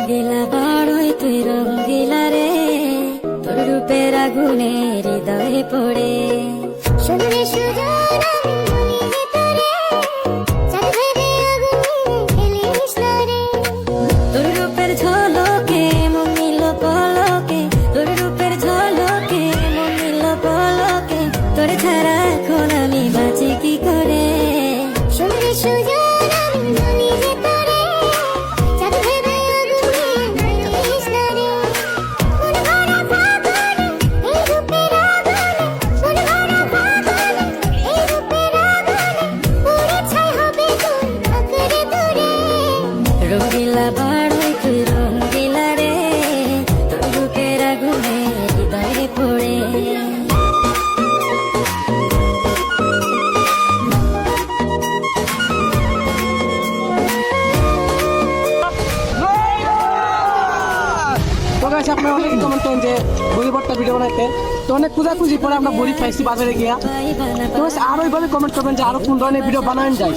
রঙ্গিলা বড়ই তুই রঙ্গিলা রে, তোর রূপের আগুনে হৃদয়ে পড়ে। শুনলে সুজন আমি বলি যে তোরে, চাঁদ ভেবে আগুনে খেলিস না রে। তোর রূপের ঝলকে মন নিল পলকে, তোর রূপের ঝলকে মন নিল পলকে, তোর ছাড়া এখন আমি বাঁচি কি করে। শুনলে সুজন আমি বলি যে তোরে, চাঁদ ভেবে আগুনে খেলিস না রে। মন ভরা ফাগুনে এই রূপের আগুনে, মন ভরা ফাগুনে এই রূপের আগুনে, পুড়ে ছাই হবে তোর আঁকড়ে ধরে। রঙ্গিলা বড়ই তুই রঙ্গিলা রে, তোর রূপের আগুনে হৃদয়ে পড়ে। তো গাইস আপনারা অনেক কমেন্ট করেন যে বড়ি ভর্তা ভিডিও বানাইতে, তো অনেক খুঁজাখুঁজি পরে আমরা বড়ি পাইছি বাজারে গিয়া। তো গাইস আরো এইভাবে কমেন্ট করবেন যে আরো কোন ধরনের ভিডিও বানানো যায়।